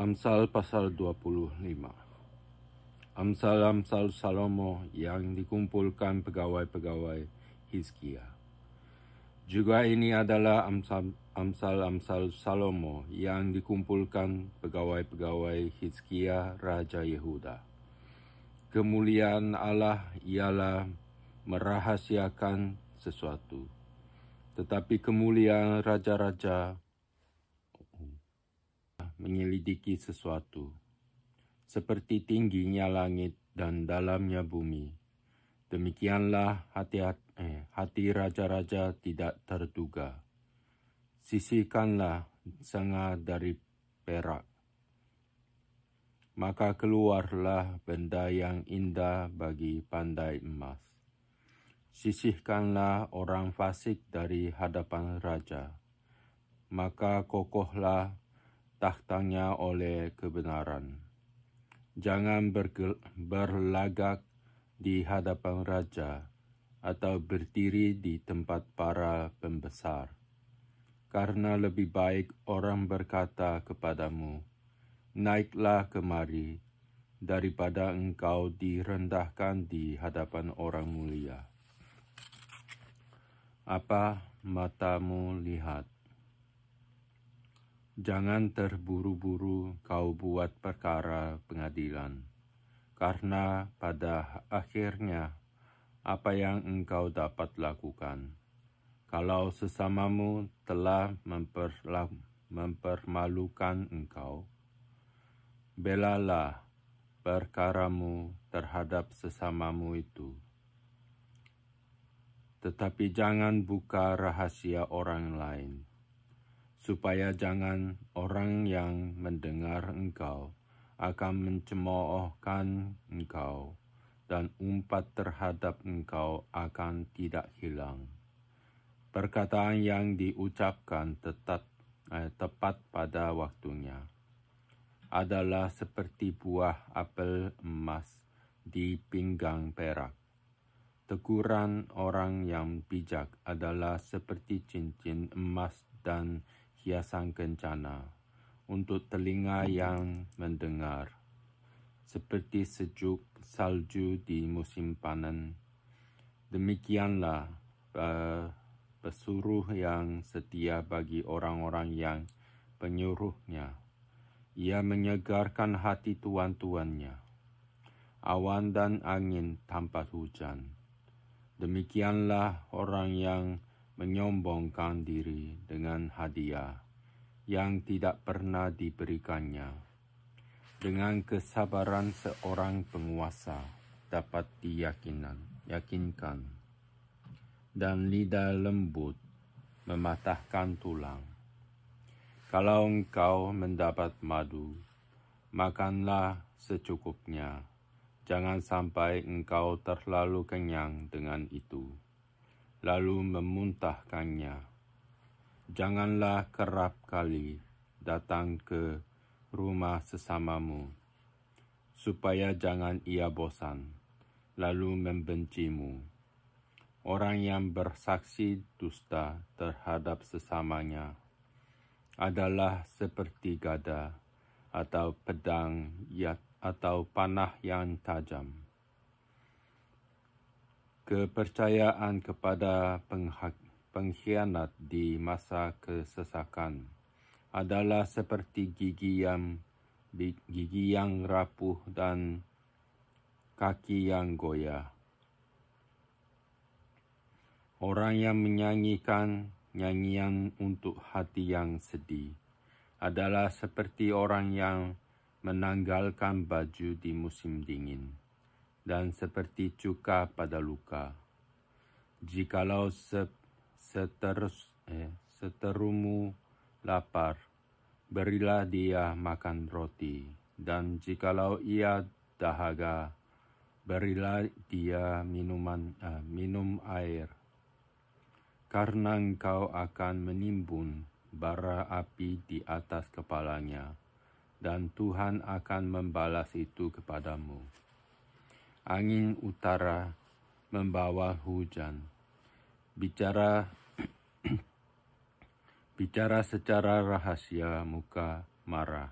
Amsal pasal 25. Amsal-amsal Salomo yang dikumpulkan pegawai-pegawai Hizkia. Juga ini adalah amsal-amsal Salomo yang dikumpulkan pegawai-pegawai Hizkia Raja Yehuda. Kemuliaan Allah ialah merahasiakan sesuatu, tetapi kemuliaan raja-raja menyelidiki sesuatu. Seperti tingginya langit dan dalamnya bumi, demikianlah hati raja-raja tidak terduga. Sisihkanlah senga dari perak, maka keluarlah benda yang indah bagi pandai emas. Sisihkanlah orang fasik dari hadapan raja, maka kokohlah tahtanya oleh kebenaran. Jangan berlagak di hadapan raja atau berdiri di tempat para pembesar, karena lebih baik orang berkata kepadamu, naiklah kemari, daripada engkau direndahkan di hadapan orang mulia. Apa matamu lihat? Jangan terburu-buru kau buat perkara pengadilan, karena pada akhirnya apa yang engkau dapat lakukan? Kalau sesamamu telah mempermalukan engkau, belalah perkaramu terhadap sesamamu itu. Tetapi jangan buka rahasia orang lain, supaya jangan orang yang mendengar engkau akan mencemoohkan engkau, dan umpat terhadap engkau akan tidak hilang. Perkataan yang diucapkan tepat pada waktunya adalah seperti buah apel emas di pinggang perak. Teguran orang yang bijak adalah seperti cincin emas dan hiasan kencana untuk telinga yang mendengar, seperti sejuk salju di musim panen. Demikianlah pesuruh yang setia bagi orang-orang yang penyuruhnya. Ia menyegarkan hati tuan-tuannya. Awan dan angin tanpa hujan. Demikianlah orang yang menyombongkan diri dengan hadiah yang tidak pernah diberikannya. Dengan kesabaran seorang penguasa dapat diyakinkan, dan lidah lembut mematahkan tulang. Kalau engkau mendapat madu, makanlah secukupnya. Jangan sampai engkau terlalu kenyang dengan itu, lalu memuntahkannya. Janganlah kerap kali datang ke rumah sesamamu, supaya jangan ia bosan, lalu membencimu. Orang yang bersaksi dusta terhadap sesamanya adalah seperti gada atau pedang atau panah yang tajam. Kepercayaan kepada pengkhianat di masa kesesakan adalah seperti gigi yang rapuh dan kaki yang goyah. Orang yang menyanyikan nyanyian untuk hati yang sedih adalah seperti orang yang menanggalkan baju di musim dingin, dan seperti cuka pada luka. Jikalau seterumu lapar, berilah dia makan roti, dan jikalau ia dahaga, berilah dia minum air. Karena engkau akan menimbun bara api di atas kepalanya, dan Tuhan akan membalas itu kepadamu. Angin utara membawa hujan. Bicara secara rahasia muka marah.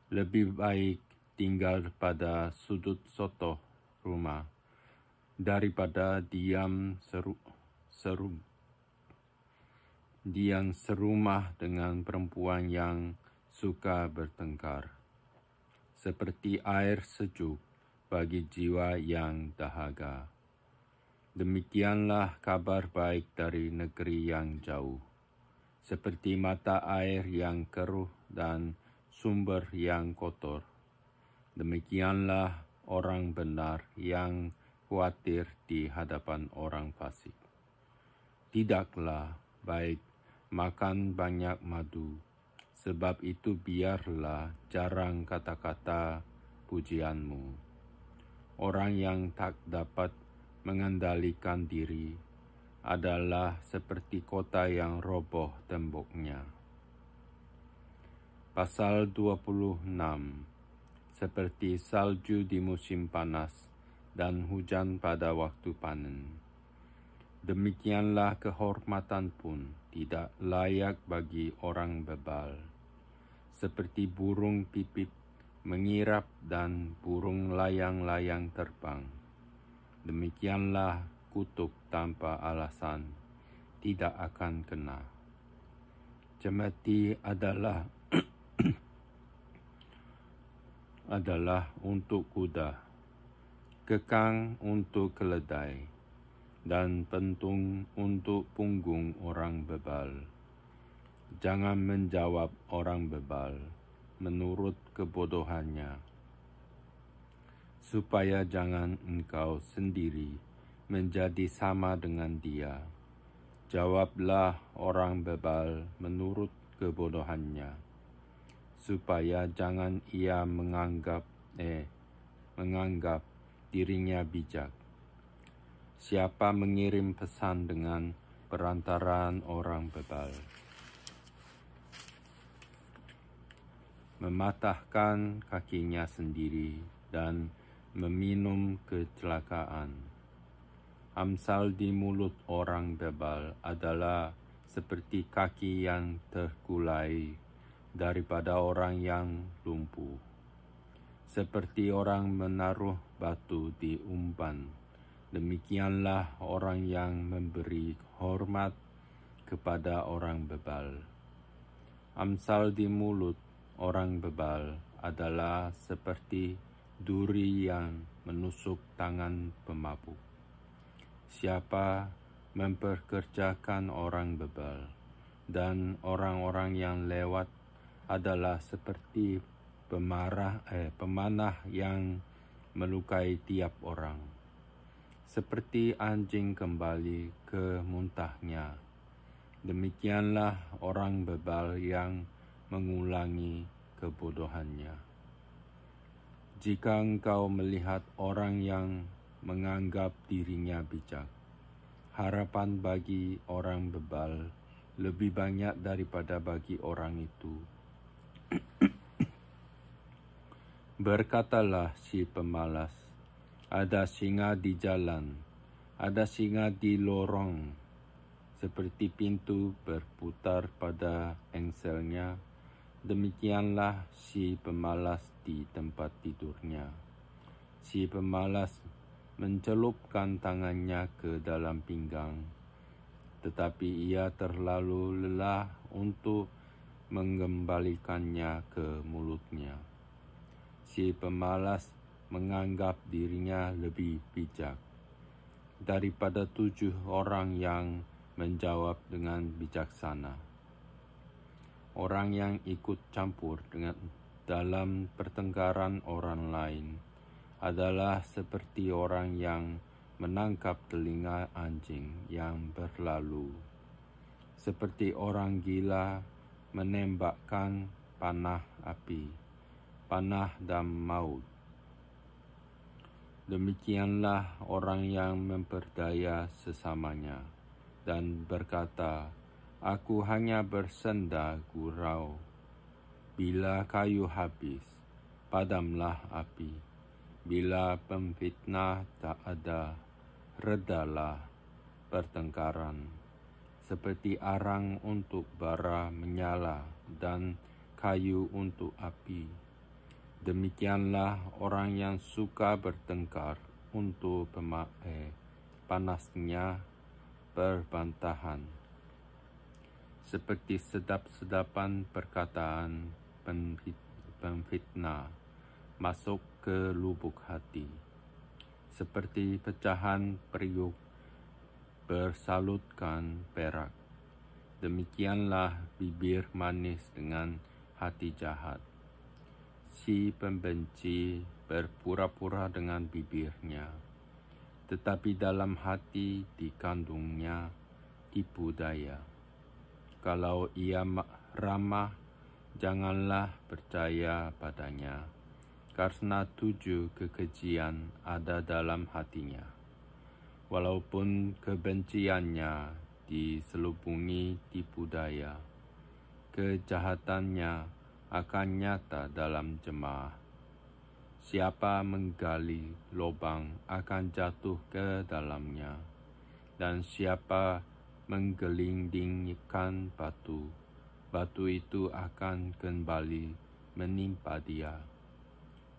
Lebih baik tinggal pada sudut sotoh rumah daripada diam serumah dengan perempuan yang suka bertengkar. Seperti air sejuk bagi jiwa yang dahaga. Demikianlah kabar baik dari negeri yang jauh. Seperti mata air yang keruh dan sumber yang kotor. Demikianlah orang benar yang khawatir di hadapan orang fasik. Tidaklah baik makan banyak madu, sebab itu biarlah jarang kata-kata pujianmu. Orang yang tak dapat mengendalikan diri adalah seperti kota yang roboh temboknya. Pasal 26. Seperti salju di musim panas dan hujan pada waktu panen. Demikianlah kehormatan pun tidak layak bagi orang bebal. Seperti burung pipit mengirap dan burung layang-layang terbang. Demikianlah kutuk tanpa alasan tidak akan kena. Cemeti adalah untuk kuda, kekang untuk keledai, dan pentung untuk punggung orang bebal. Jangan menjawab orang bebal menurut kebodohannya, supaya jangan engkau sendiri menjadi sama dengan dia. Jawablah orang bebal menurut kebodohannya, supaya jangan ia menganggap dirinya bijak. Siapa mengirim pesan dengan perantaraan orang bebal, mematahkan kakinya sendiri dan meminum kecelakaan. Amsal di mulut orang bebal adalah seperti kaki yang terkulai daripada orang yang lumpuh. Seperti orang menaruh batu di umpan, demikianlah orang yang memberi hormat kepada orang bebal. Amsal di mulut orang bebal adalah seperti duri yang menusuk tangan pemabuk. Siapa memperkerjakan orang bebal dan orang-orang yang lewat adalah seperti pemanah yang melukai tiap orang. Seperti anjing kembali ke muntahnya, demikianlah orang bebal yang mengulangi kebodohannya. Jika engkau melihat orang yang menganggap dirinya bijak, harapan bagi orang bebal lebih banyak daripada bagi orang itu. Berkatalah si pemalas, ada singa di jalan, ada singa di lorong, seperti pintu berputar pada engselnya, demikianlah si pemalas di tempat tidurnya. Si pemalas mencelupkan tangannya ke dalam pinggang, tetapi ia terlalu lelah untuk mengembalikannya ke mulutnya. Si pemalas menganggap dirinya lebih bijak daripada 7 orang yang menjawab dengan bijaksana. Orang yang ikut campur dalam pertengkaran orang lain adalah seperti orang yang menangkap telinga anjing yang berlalu, seperti orang gila menembakkan panah api, panah dan maut. Demikianlah orang yang memperdaya sesamanya dan berkata, aku hanya bersenda gurau. Bila kayu habis, padamlah api. Bila pemfitnah tak ada, redalah pertengkaran. Seperti arang untuk bara menyala dan kayu untuk api. Demikianlah orang yang suka bertengkar untuk panasnya perbantahan, seperti sedap-sedapan perkataan pemfitnah masuk ke lubuk hati, seperti pecahan periuk bersalutkan perak. Demikianlah bibir manis dengan hati jahat. Si pembenci berpura-pura dengan bibirnya, tetapi dalam hati dikandungnya tipu daya. Kalau ia ramah, janganlah percaya padanya, karena 7 kekejian ada dalam hatinya. Walaupun kebenciannya diselubungi tipu daya, kejahatannya akan nyata dalam jemaah. Siapa menggali lubang akan jatuh ke dalamnya, dan siapa menggelindingkan batu, batu itu akan kembali menimpa dia.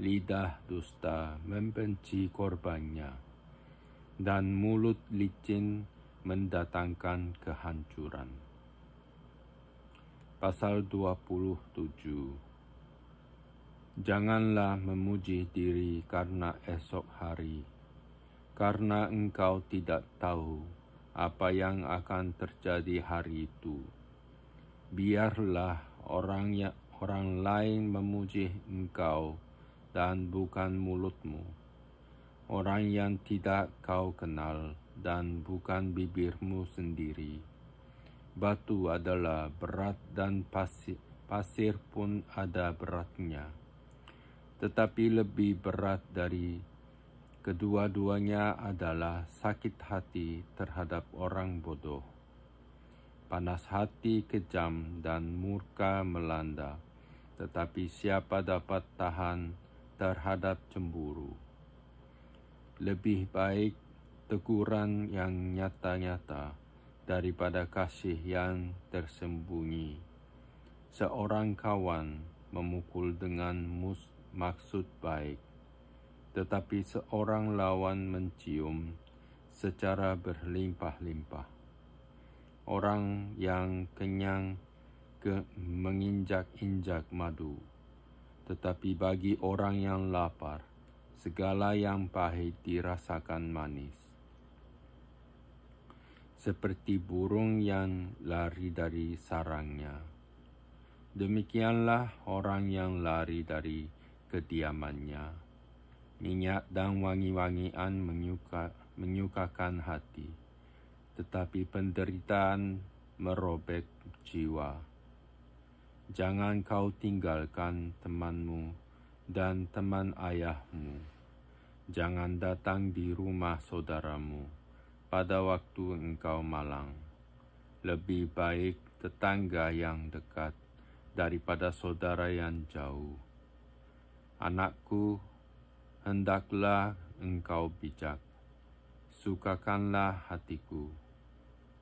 Lidah dusta membenci korbannya, dan mulut licin mendatangkan kehancuran. Pasal 27. Janganlah memuji diri karena esok hari, karena engkau tidak tahu apa yang akan terjadi hari itu. Biarlah orang lain memuji engkau dan bukan mulutmu, orang yang tidak kau kenal dan bukan bibirmu sendiri. Batu adalah berat dan pasir pun ada beratnya. Tetapi lebih berat dari kedua-duanya adalah sakit hati terhadap orang bodoh. Panas hati kejam dan murka melanda, tetapi siapa dapat tahan terhadap cemburu? Lebih baik teguran yang nyata-nyata daripada kasih yang tersembunyi. Seorang kawan memukul dengan maksud baik, tetapi seorang lawan mencium secara berlimpah-limpah. Orang yang kenyang menginjak-injak madu, tetapi bagi orang yang lapar, segala yang pahit dirasakan manis. Seperti burung yang lari dari sarangnya, demikianlah orang yang lari dari kediamannya. Minyak dan wangi-wangian menyukakan hati, tetapi penderitaan merobek jiwa. Jangan kau tinggalkan temanmu dan teman ayahmu. Jangan datang di rumah saudaramu pada waktu engkau malang. Lebih baik tetangga yang dekat daripada saudara yang jauh. Anakku, hendaklah engkau bijak. Sukakanlah hatiku,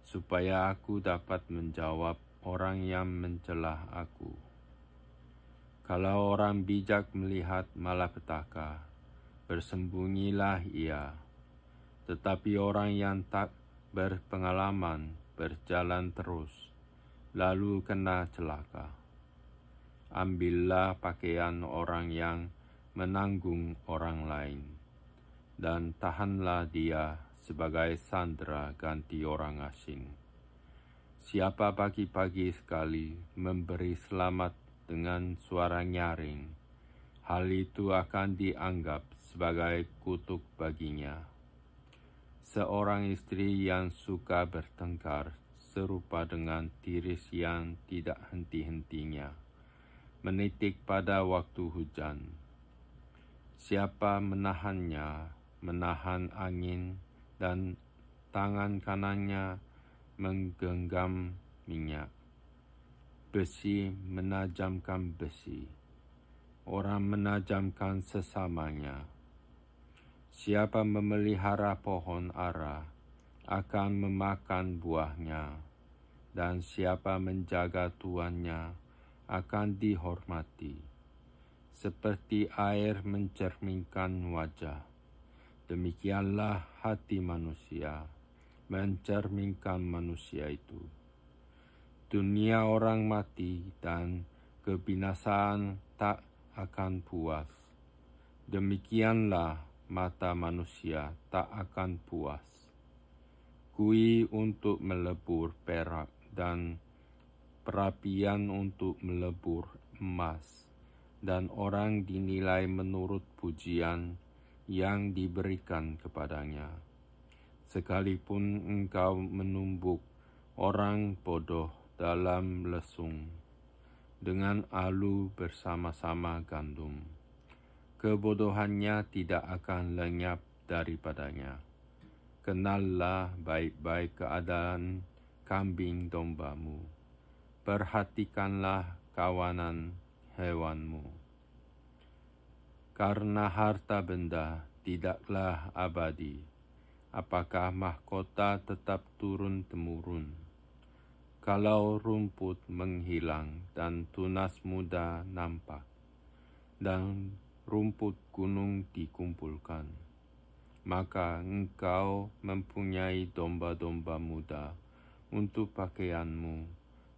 supaya aku dapat menjawab orang yang mencelah aku. Kalau orang bijak melihat malapetaka, bersembunyilah ia. Tetapi orang yang tak berpengalaman berjalan terus, lalu kena celaka. Ambillah pakaian orang yang menanggung orang lain, dan tahanlah dia sebagai sandera ganti orang asing. Siapa pagi-pagi sekali memberi selamat dengan suara nyaring, hal itu akan dianggap sebagai kutuk baginya. Seorang istri yang suka bertengkar serupa dengan tiris yang tidak henti-hentinya, menitik pada waktu hujan. Siapa menahannya, menahan angin, dan tangan kanannya menggenggam minyak. Besi menajamkan besi, orang menajamkan sesamanya. Siapa memelihara pohon ara akan memakan buahnya, dan siapa menjaga tuannya akan dihormati. seperti air mencerminkan wajah. Demikianlah hati manusia mencerminkan manusia itu. Dunia orang mati dan kebinasaan tak akan puas. Demikianlah mata manusia tak akan puas. Kui untuk melebur perak dan perapian untuk melebur emas, dan orang dinilai menurut pujian yang diberikan kepadanya. Sekalipun engkau menumbuk orang bodoh dalam lesung, dengan alu bersama-sama gandum, kebodohannya tidak akan lenyap daripadanya. Kenallah baik-baik keadaan kambing dombamu, perhatikanlah kawanan hewanmu. Karena harta benda tidaklah abadi, apakah mahkota tetap turun-temurun? Kalau rumput menghilang dan tunas muda nampak, dan rumput gunung dikumpulkan, maka engkau mempunyai domba-domba muda untuk pakaianmu,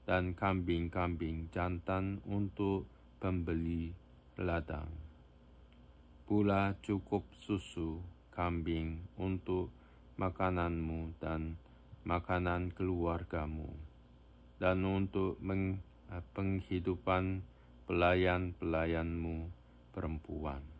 dan kambing-kambing jantan untuk pembeli ladang. Pula cukup susu kambing untuk makananmu dan makanan keluargamu, dan untuk penghidupan pelayan-pelayanmu perempuan.